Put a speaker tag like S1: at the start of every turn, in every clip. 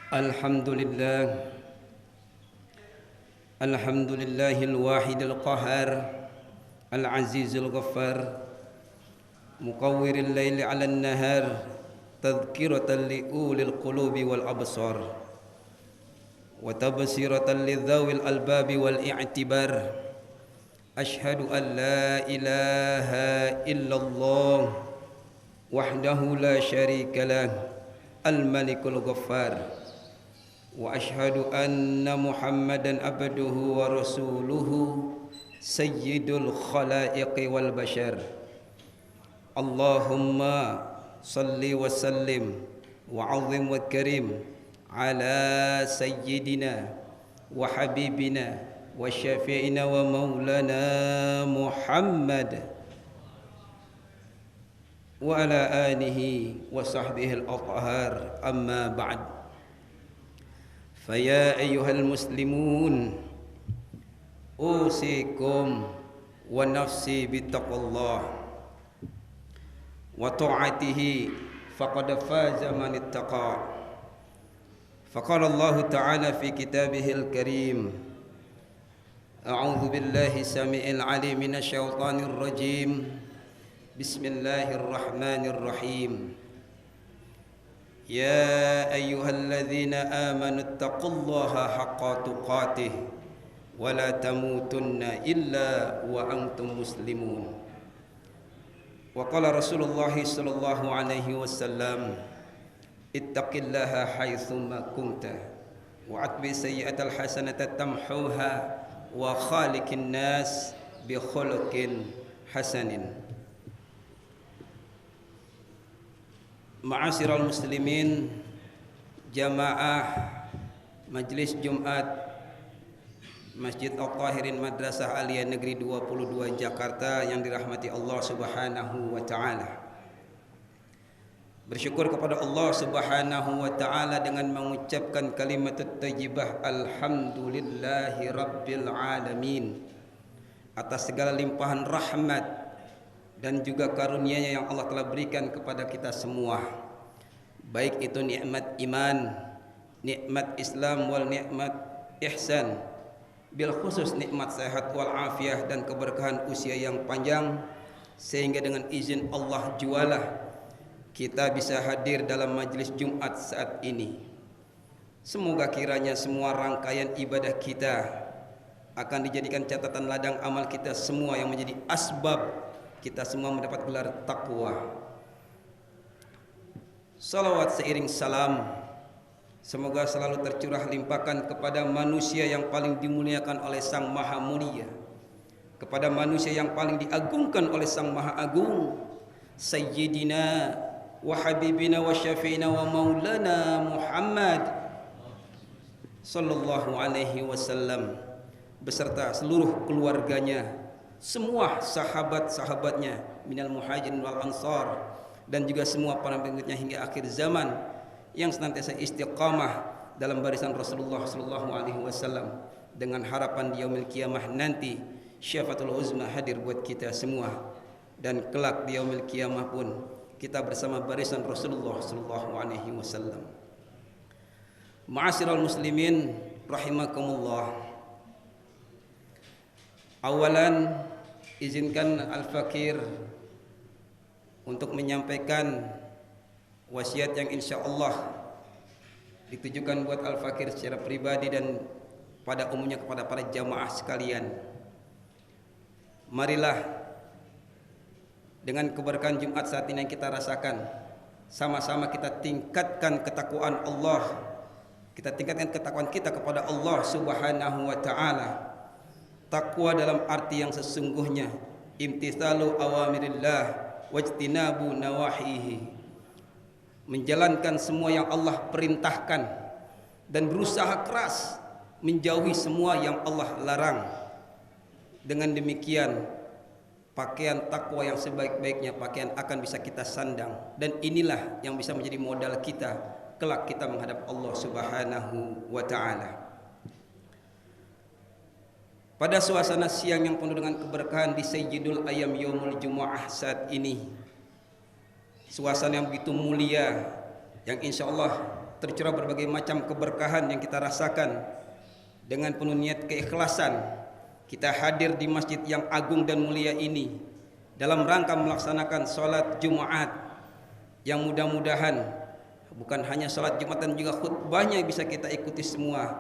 S1: Alhamdulillah Alhamdulillahil wahidil qahar Al-azizil ghaffar Muqawwiril layli 'alan nahar Tadhkiratan li'ulil qulubi wal absar Wa tabsiratan lidzawil albabi wal i'tibar Ashhadu an la ilaha illallah Wahdahu la syarika lah Al-malikul ghaffar Wa ashhadu anna Muhammadan abduhu wa rasuluhu sayyidul khalaiqi wal bashar. Allahumma salli wa sallim wa azim wa karim ala sayyidina wa habibina wa syafi'ina wa maulana Muhammad wa ala alihi wa sahbihi al-athhar, amma ba'd. فيا أيها المسلمون أوصيكم ونفسي بتقوى الله وطاعته فقد فاز من اتقى فقال الله تعالى في كتابه الكريم أعوذ بالله السميع العليم من الشيطان الرجيم بسم الله الرحمن الرحيم يا أيها الذين آمنوا اتقوا الله حق تقاته ولا تموتن إلا وأنتم مسلمون وقال رسول الله صلى الله عليه وسلم اتق الله حيثما كنت وأتبع السيئة الحسنة تمحوها وخالق الناس بخلق حسن. Ma'asyiral muslimin, jamaah Majlis Jumat Masjid Al-Tahirin Madrasah Aliyah Negeri 22 Jakarta yang dirahmati Allah Subhanahu wa taala. Bersyukur kepada Allah Subhanahu wa taala dengan mengucapkan kalimat thayyibah alhamdulillahi rabbil alamin atas segala limpahan rahmat dan juga karunia-Nya yang Allah telah berikan kepada kita semua, baik itu nikmat iman, nikmat Islam wal nikmat ihsan, bil khusus nikmat sehat wal afiah dan keberkahan usia yang panjang, sehingga dengan izin Allah jualah kita bisa hadir dalam majlis Jumat saat ini. Semoga kiranya semua rangkaian ibadah kita akan dijadikan catatan ladang amal kita semua yang menjadi asbab kita semua mendapat gelar takwa. Salawat seiring salam semoga selalu tercurah limpahkan kepada manusia yang paling dimuliakan oleh Sang Maha Mulia, kepada manusia yang paling diagungkan oleh Sang Maha Agung, Sayyidina wa Habibina wa Syafi'ina wa Maulana Muhammad sallallahu alaihi wasallam beserta seluruh keluarganya, semua sahabat-sahabatnya minal muhajirin wal ansar, dan juga semua para pengikutnya hingga akhir zaman yang senantiasa istiqamah dalam barisan Rasulullah sallallahu alaihi wasallam, dengan harapan di yaumil qiyamah nanti syafaatul uzma hadir buat kita semua, dan kelak di yaumil qiyamah pun kita bersama barisan Rasulullah sallallahu alaihi wasallam. Ma'asyiral muslimin rahimakumullah. Awalan izinkan Al-Fakir untuk menyampaikan wasiat yang insya Allah ditujukan buat Al-Fakir secara pribadi dan pada umumnya kepada para jamaah sekalian. Marilah dengan keberkahan Jumat saat ini yang kita rasakan, sama-sama kita tingkatkan ketakwaan Allah, kita tingkatkan ketakwaan kita kepada Allah Subhanahu wa taala. Takwa dalam arti yang sesungguhnya, imtithalu awamirillah wajtinabu nawahihi, menjalankan semua yang Allah perintahkan dan berusaha keras menjauhi semua yang Allah larang. Dengan demikian pakaian takwa yang sebaik-baiknya pakaian akan bisa kita sandang, dan inilah yang bisa menjadi modal kita kelak kita menghadap Allah Subhanahu wa taala. Pada suasana siang yang penuh dengan keberkahan di Sayyidul Ayyam Yaumul Jumu'ah saat ini, suasana yang begitu mulia yang insya Allah tercurah berbagai macam keberkahan yang kita rasakan. Dengan penuh niat keikhlasan kita hadir di masjid yang agung dan mulia ini dalam rangka melaksanakan sholat Jumat yang mudah-mudahan bukan hanya sholat Jumat dan juga khutbahnya bisa kita ikuti semua,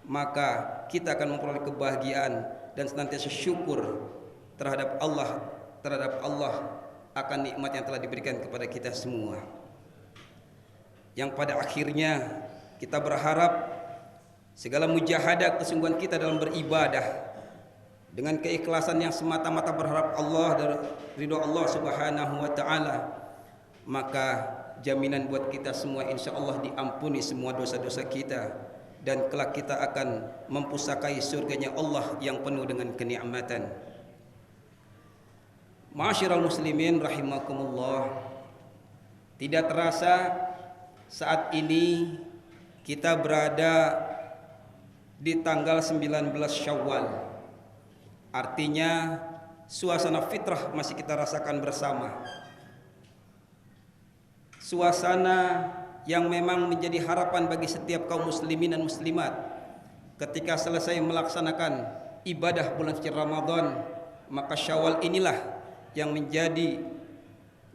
S1: maka kita akan memperoleh kebahagiaan dan senantiasa syukur terhadap Allah akan nikmat yang telah diberikan kepada kita semua. Yang pada akhirnya kita berharap segala mujahadah kesungguhan kita dalam beribadah dengan keikhlasan yang semata-mata berharap Allah dan ridho Allah Subhanahu wa taala, maka jaminan buat kita semua insyaallah diampuni semua dosa-dosa kita dan kelak kita akan mempusakai surganya Allah yang penuh dengan kenikmatan. Ma'asyiral muslimin rahimakumullah, tidak terasa saat ini kita berada di tanggal 19 Syawal. Artinya suasana fitrah masih kita rasakan bersama. Suasana yang memang menjadi harapan bagi setiap kaum muslimin dan muslimat ketika selesai melaksanakan ibadah bulan suci Ramadan, maka Syawal inilah yang menjadi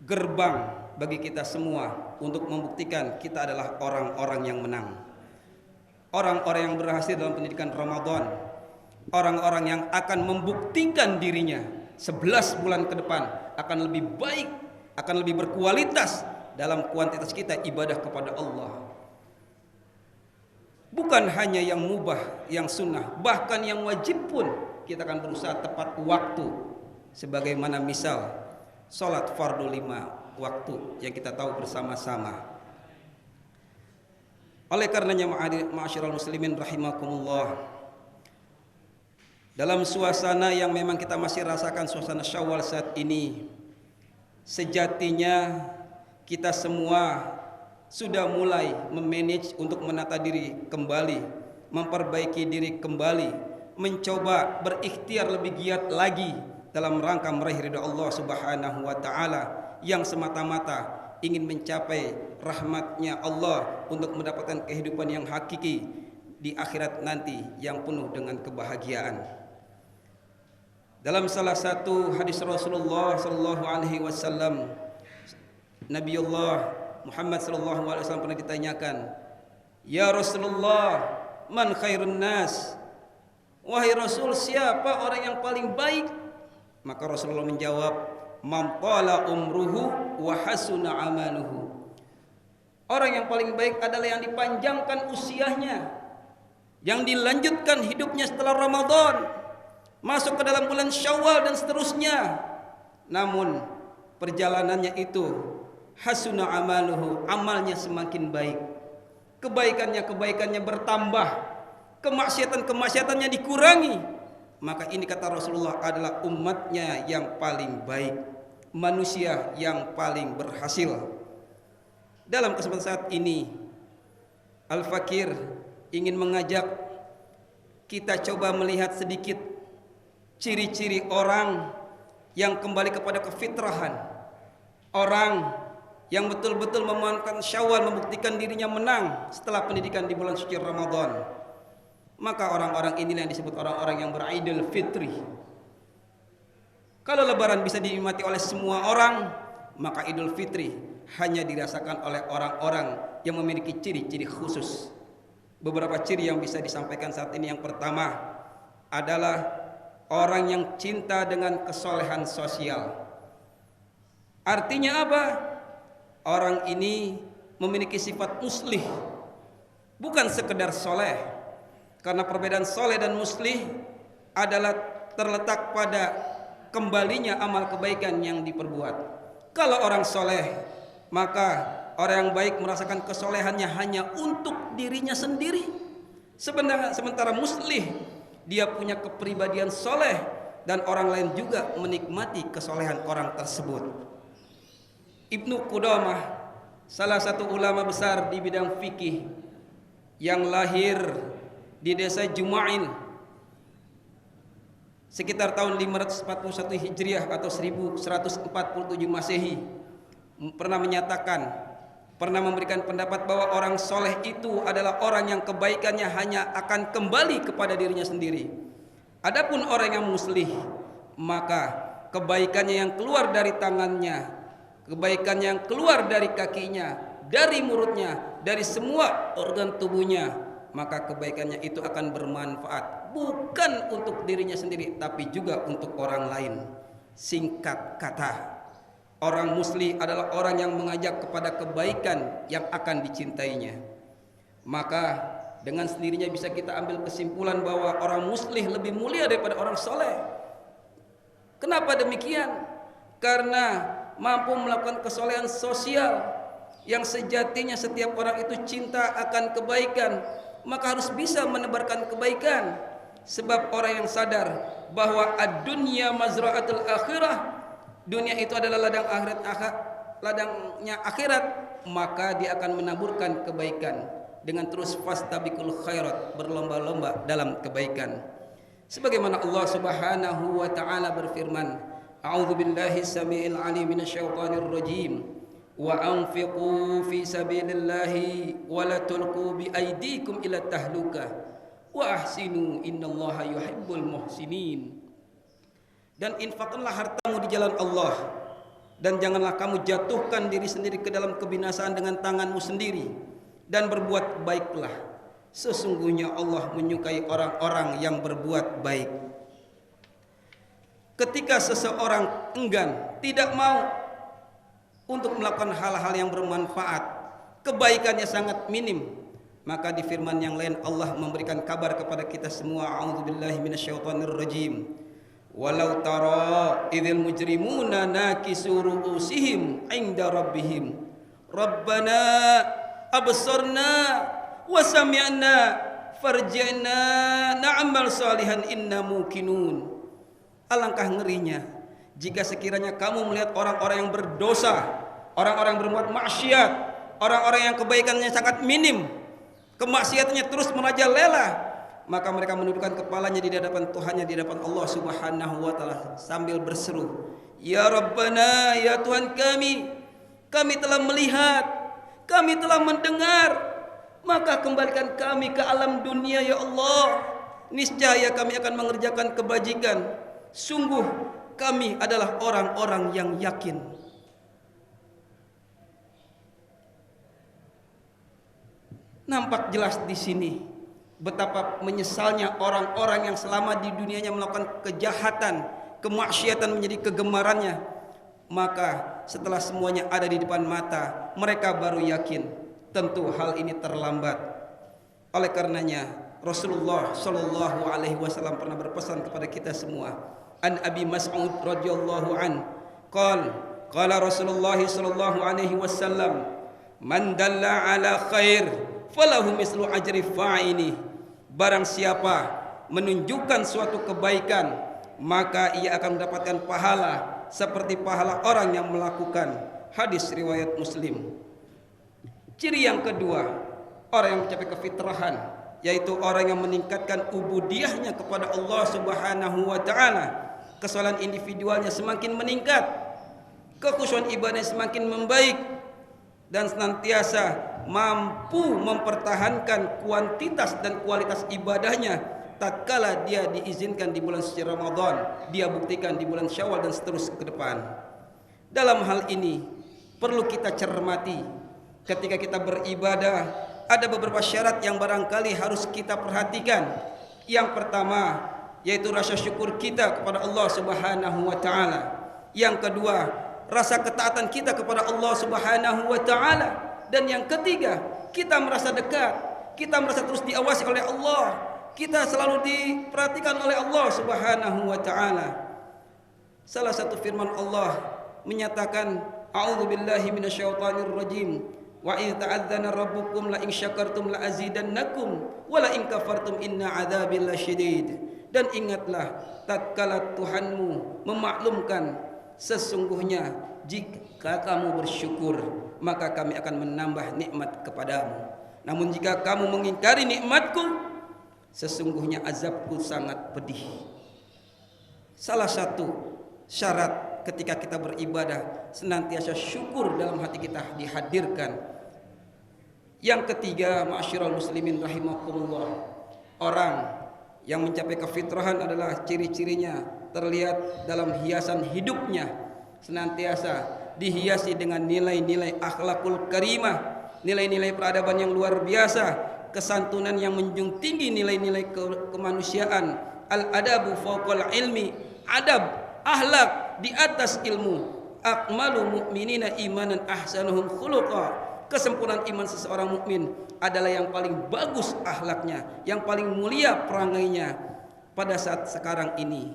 S1: gerbang bagi kita semua untuk membuktikan kita adalah orang-orang yang menang, orang-orang yang berhasil dalam pendidikan Ramadan, orang-orang yang akan membuktikan dirinya 11 bulan ke depan akan lebih baik, akan lebih berkualitas dalam kuantitas kita ibadah kepada Allah. Bukan hanya yang mubah, yang sunnah, bahkan yang wajib pun kita akan berusaha tepat waktu. Sebagaimana misal sholat fardu 5 waktu yang kita tahu bersama-sama. Oleh karenanya ma'asyiral muslimin rahimakumullah, dalam suasana yang memang kita masih rasakan suasana Syawal saat ini, sejatinya kita semua sudah mulai memanage untuk menata diri kembali, memperbaiki diri kembali, mencoba berikhtiar lebih giat lagi dalam rangka meraih ridha Allah Subhanahu wa taala yang semata-mata ingin mencapai rahmatnya Allah untuk mendapatkan kehidupan yang hakiki di akhirat nanti yang penuh dengan kebahagiaan. Dalam salah satu hadis Rasulullah sallallahu alaihi wasallam, Nabiullah Muhammad sallallahu alaihi wasallam pernah ditanyakan, "Ya Rasulullah, man khairun nas?" Wahai Rasul, siapa orang yang paling baik? Maka Rasulullah menjawab, "Man qala umruhu wa hasuna amaluhu." Orang yang paling baik adalah yang dipanjangkan usianya, yang dilanjutkan hidupnya setelah Ramadan, masuk ke dalam bulan Syawal dan seterusnya. Namun perjalanannya itu hasuna amaluhu, amalnya semakin baik, kebaikannya bertambah, kemaksiatannya dikurangi. Maka ini kata Rasulullah adalah umatnya yang paling baik, manusia yang paling berhasil. Dalam kesempatan saat ini Al-Fakir ingin mengajak kita coba melihat sedikit ciri-ciri orang yang kembali kepada kefitrahan, orang yang betul-betul memanfaatkan Syawal, membuktikan dirinya menang setelah pendidikan di bulan suci Ramadan. Maka orang-orang inilah yang disebut orang-orang yang beridul fitri. Kalau lebaran bisa dinikmati oleh semua orang, maka Idul Fitri hanya dirasakan oleh orang-orang yang memiliki ciri-ciri khusus. Beberapa ciri yang bisa disampaikan saat ini, yang pertama adalah orang yang cinta dengan kesolehan sosial. Artinya apa? Orang ini memiliki sifat muslih, bukan sekedar soleh. Karena perbedaan soleh dan muslih adalah terletak pada kembalinya amal kebaikan yang diperbuat. Kalau orang soleh, maka orang yang baik merasakan kesolehannya hanya untuk dirinya sendiri. Sementara muslih, dia punya kepribadian soleh dan orang lain juga menikmati kesolehan orang tersebut. Ibnu Qudamah, salah satu ulama besar di bidang fikih yang lahir di desa Juma'in sekitar tahun 541 Hijriah atau 1147 Masehi, pernah menyatakan pernah memberikan pendapat bahwa orang soleh itu adalah orang yang kebaikannya hanya akan kembali kepada dirinya sendiri. Adapun orang yang muslih, maka kebaikannya yang keluar dari tangannya, kebaikannya yang keluar dari kakinya, dari mulutnya, dari semua organ tubuhnya, maka kebaikannya itu akan bermanfaat bukan untuk dirinya sendiri tapi juga untuk orang lain. Singkat kata, orang muslih adalah orang yang mengajak kepada kebaikan yang akan dicintainya. Maka dengan sendirinya bisa kita ambil kesimpulan bahwa orang muslih lebih mulia daripada orang soleh. Kenapa demikian? Karena mampu melakukan kesolehan sosial yang sejatinya setiap orang itu cinta akan kebaikan, maka harus bisa menebarkan kebaikan. Sebab orang yang sadar bahwa ad-dunya mazra'atul akhirah, dunia itu adalah ladangnya akhirat, maka dia akan menaburkan kebaikan dengan terus fastabiqul khairat, berlomba-lomba dalam kebaikan. Sebagaimana Allah Subhanahu wa taala berfirman, a'udzu billahi samiil alim minasyaitonir rajim, wa anfiqu fi sabilillahi wa la tulqu bi aydikum ila tahlukah wa ahsinu innallaha yuhibbul muhsinin. Dan infakkanlah hartamu di jalan Allah, dan janganlah kamu jatuhkan diri sendiri ke dalam kebinasaan dengan tanganmu sendiri, dan berbuat baiklah, sesungguhnya Allah menyukai orang-orang yang berbuat baik. Ketika seseorang enggan, tidak mau untuk melakukan hal-hal yang bermanfaat, kebaikannya sangat minim, maka di firman yang lain Allah memberikan kabar kepada kita semua, a'udzubillahi minasyaitonir rajim, walau tara idzal mujrimuna nakisu ru'usihim 'inda rabbihim rabbana absarna wa sami'na farji'na na'mal salihan inna muqinun. Alangkah ngerinya jika sekiranya kamu melihat orang-orang yang berdosa, orang-orang yang berbuat maksiat, orang-orang yang kebaikannya sangat minim, kemaksiatannya terus merajalela, maka mereka menundukkan kepalanya di hadapan Tuhannya, di hadapan Allah Subhanahu wa taala sambil berseru, ya Rabbana, ya Tuhan kami telah melihat, kami telah mendengar, maka kembalikan kami ke alam dunia ya Allah. Niscaya kami akan mengerjakan kebajikan. Sungguh kami adalah orang-orang yang yakin. Nampak jelas di sini betapa menyesalnya orang-orang yang selama di dunianya melakukan kejahatan, kemaksiatan menjadi kegemarannya. Maka setelah semuanya ada di depan mata, mereka baru yakin. Tentu hal ini terlambat. Oleh karenanya Rasulullah Shallallahu Alaihi Wasallam pernah berpesan kepada kita semua. An Abi Mas'ud radhiyallahu an, qala Rasulullah Shallallahu Alaihi Wasallam, man dalla ala khair falahu mislu ajri fa'ini. Barang siapa menunjukkan suatu kebaikan, maka ia akan mendapatkan pahala seperti pahala orang yang melakukan. Hadis riwayat Muslim. Ciri yang kedua, orang yang mencapai kefitrahan, yaitu orang yang meningkatkan ubudiyahnya kepada Allah Subhanahu wa taala. Kesalahan individualnya semakin meningkat, kekhusyuan ibadahnya semakin membaik, dan senantiasa mampu mempertahankan kuantitas dan kualitas ibadahnya tatkala dia diizinkan di bulan suci Ramadan, dia buktikan di bulan Syawal dan seterusnya ke depan. Dalam hal ini perlu kita cermati, ketika kita beribadah ada beberapa syarat yang barangkali harus kita perhatikan. Yang pertama yaitu rasa syukur kita kepada Allah Subhanahu wa taala. Yang kedua, rasa ketaatan kita kepada Allah Subhanahu wa taala. Dan yang ketiga, kita merasa dekat, kita merasa terus diawasi oleh Allah, kita selalu diperhatikan oleh Allah Subhanahu wa taala. Salah satu firman Allah menyatakan, a'udzubillahi minasyaitonir rajim, wa idz ta'adzana rabbukum la in syakartum la azidannakum wa la in kafartum inna adzabi lasyadid. Dan ingatlah tatkala Tuhanmu memaklumkan, sesungguhnya jika kamu bersyukur maka kami akan menambah nikmat kepadamu. Namun jika kamu mengingkari nikmatku, sesungguhnya azabku sangat pedih. Salah satu syarat ketika kita beribadah, senantiasa syukur dalam hati kita dihadirkan. Yang ketiga, ma'asyiral muslimin rahimakumullah, orang yang mencapai kefitrahan adalah ciri-cirinya terlihat dalam hiasan hidupnya, senantiasa dihiasi dengan nilai-nilai akhlakul karimah, nilai-nilai peradaban yang luar biasa, kesantunan yang menjunjung tinggi nilai-nilai kemanusiaan. Al-adabu fawqal ilmi, adab, akhlak di atas ilmu. Akmalu mu'minina imanan ahsanuhum khuluqa. Kesempurnaan iman seseorang mukmin adalah yang paling bagus akhlaknya, yang paling mulia perangainya. Pada saat sekarang ini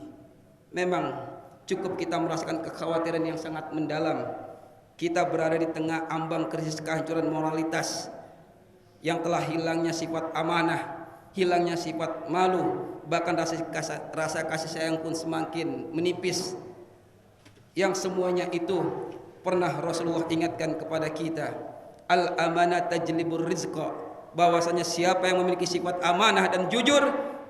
S1: memang cukup kita merasakan kekhawatiran yang sangat mendalam. Kita berada di tengah ambang krisis kehancuran moralitas, yang telah hilangnya sifat amanah, hilangnya sifat malu, bahkan rasa kasih sayang pun semakin menipis. Yang semuanya itu pernah Rasulullah ingatkan kepada kita, al-amanah tajlibur rizqa, bahwasanya siapa yang memiliki sifat amanah dan jujur,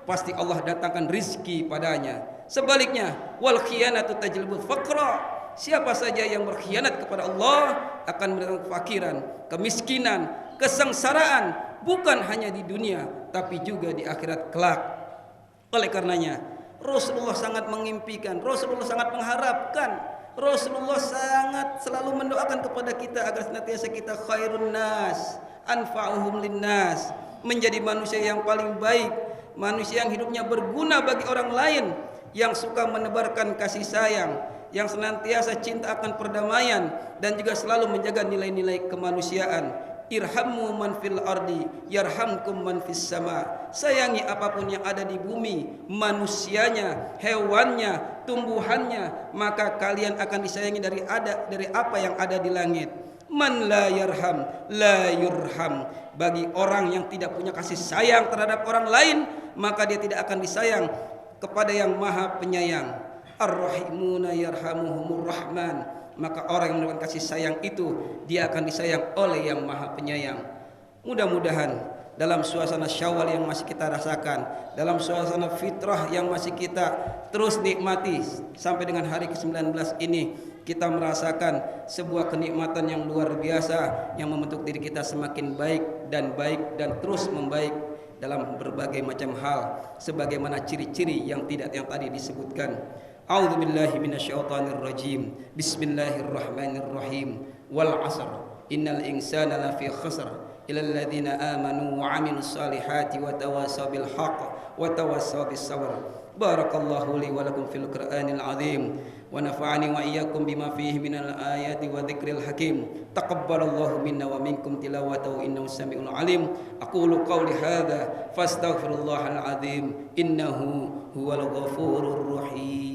S1: pasti Allah datangkan rizki padanya. Sebaliknya, wal khiyanatu tajlibul faqra, siapa saja yang berkhianat kepada Allah akan mendatangkan kefakiran, kemiskinan, kesengsaraan, bukan hanya di dunia tapi juga di akhirat kelak. Oleh karenanya Rasulullah sangat mengimpikan, Rasulullah sangat mengharapkan, Rasulullah sangat selalu mendoakan kepada kita agar senantiasa kita khairun nas, anfa'uhum linnas, menjadi manusia yang paling baik, manusia yang hidupnya berguna bagi orang lain, yang suka menebarkan kasih sayang, yang senantiasa cinta akan perdamaian, dan juga selalu menjaga nilai-nilai kemanusiaan. Irhamu man fil ardi yarhamkum man fis sama. Sayangi apapun yang ada di bumi, manusianya, hewannya, tumbuhannya, maka kalian akan disayangi dari apa yang ada di langit. Man la yarham la yurham. Bagi orang yang tidak punya kasih sayang terhadap orang lain, maka dia tidak akan disayang kepada yang Maha Penyayang. Ar-rahimuna yarhamuhumur rahman. Maka orang yang mendapatkan kasih sayang itu, dia akan disayang oleh yang Maha Penyayang. Mudah-mudahan dalam suasana Syawal yang masih kita rasakan, dalam suasana fitrah yang masih kita terus nikmati sampai dengan hari ke-19 ini, kita merasakan sebuah kenikmatan yang luar biasa yang membentuk diri kita semakin baik dan terus membaik dalam berbagai macam hal, sebagaimana ciri-ciri yang tadi disebutkan. A'udzu billahi minasyaitonir rajim. Bismillahirrahmanirrahim. Wal 'asr. Innal insana lafi khusr. Illal ladzina amanu wa 'amilus solihati wa tawassaw bil haqq wa tawassaw bis sabr. Barakallahu li wa lakum fil Qur'anil 'azim wa nafa'ani wa iyyakum bima fihi minal ayati wa dzikril hakim. Taqabbalallahu minna wa minkum tilawatahu innahu samiul 'alim. Aqulu qawli hadza fastaghfirullahal 'azim innahu huwal ghafurur rahim.